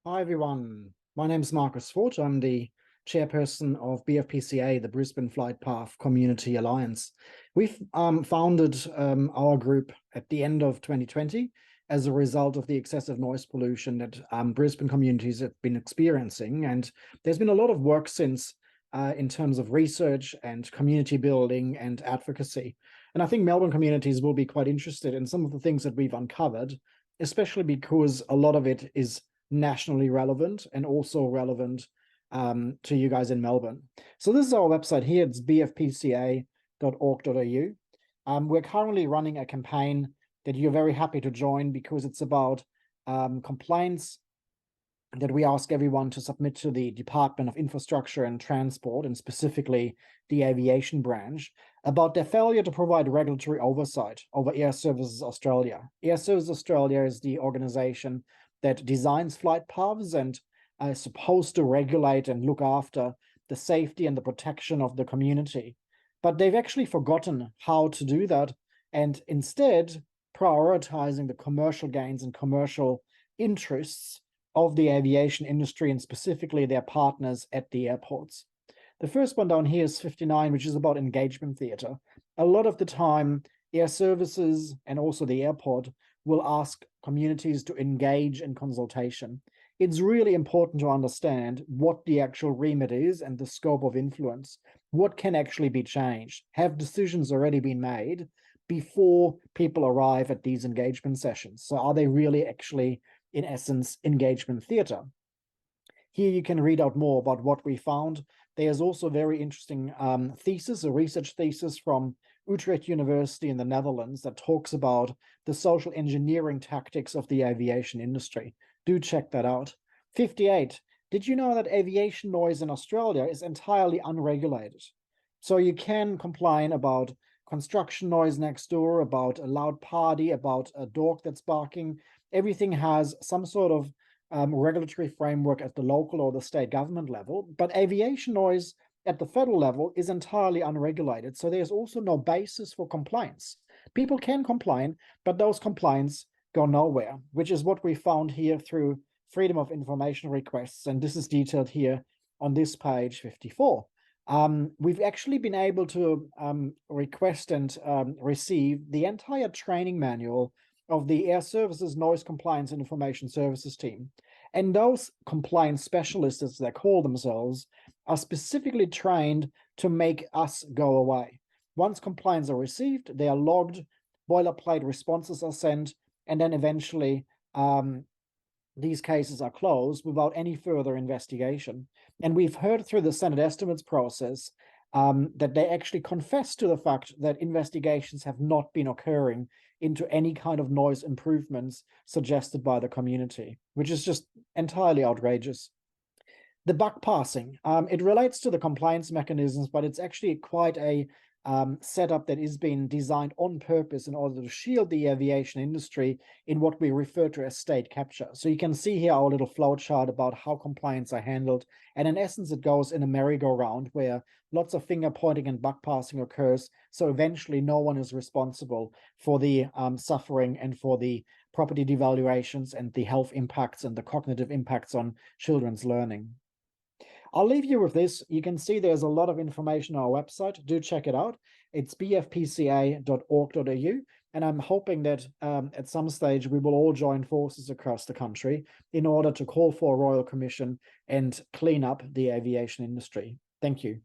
Hi everyone, my name is Marcus Foth. I'm the chairperson of BFPCA, the Brisbane Flight Path Community Alliance. We've founded our group at the end of 2020 as a result of the excessive noise pollution that Brisbane communities have been experiencing. And there's been a lot of work since in terms of research and community building and advocacy. And I think Melbourne communities will be quite interested in some of the things that we've uncovered, especially because a lot of it is nationally relevant and also relevant to you guys in Melbourne. So this is our website here. It's bfpca.org.au. We're currently running a campaign that you're very happy to join because it's about complaints that we ask everyone to submit to the Department of Infrastructure and Transport, and specifically the aviation branch, about their failure to provide regulatory oversight over Air Services Australia. Air Services Australia is the organization that designs flight paths and is supposed to regulate and look after the safety and the protection of the community. But they've actually forgotten how to do that, and instead prioritizing the commercial gains and commercial interests of the aviation industry and specifically their partners at the airports. The first one down here is 59, which is about engagement theatre. A lot of the time, air services and also the airport will ask communities to engage in consultation. It's really important to understand what the actual remit is and the scope of influence. What can actually be changed? Have decisions already been made before people arrive at these engagement sessions? So are they really actually, in essence, engagement theatre? Here you can read out more about what we found. There's also a very interesting thesis, a research thesis from Utrecht University in the Netherlands that talks about the social engineering tactics of the aviation industry. Do check that out. 58. Did you know that aviation noise in Australia is entirely unregulated? So you can complain about construction noise next door, about a loud party, about a dog that's barking. Everything has some sort of regulatory framework at the local or the state government level, but aviation noise at the federal level is entirely unregulated. So there's also no basis for complaints. People can complain, but those complaints go nowhere, which is what we found here through freedom of information requests. And this is detailed here on this page 54. We've actually been able to request and receive the entire training manual of the Air Services Noise Compliance and Information Services team. And those compliance specialists, as they call themselves, are specifically trained to make us go away. Once complaints are received, they are logged, boilerplate responses are sent, and then eventually these cases are closed without any further investigation. And we've heard through the Senate estimates process that they actually confess to the fact that investigations have not been occurring into any kind of noise improvements suggested by the community, which is just entirely outrageous. The buck passing, it relates to the compliance mechanisms, but it's actually quite a setup that is being designed on purpose in order to shield the aviation industry in what we refer to as state capture. So you can see here our little flow chart about how complaints are handled. And in essence, it goes in a merry-go-round where lots of finger pointing and buck passing occurs. So eventually no one is responsible for the suffering and for the property devaluations and the health impacts and the cognitive impacts on children's learning. I'll leave you with this. You can see there's a lot of information on our website. Do check it out. It's bfpca.org.au. And I'm hoping that at some stage we will all join forces across the country in order to call for a royal commission and clean up the aviation industry. Thank you.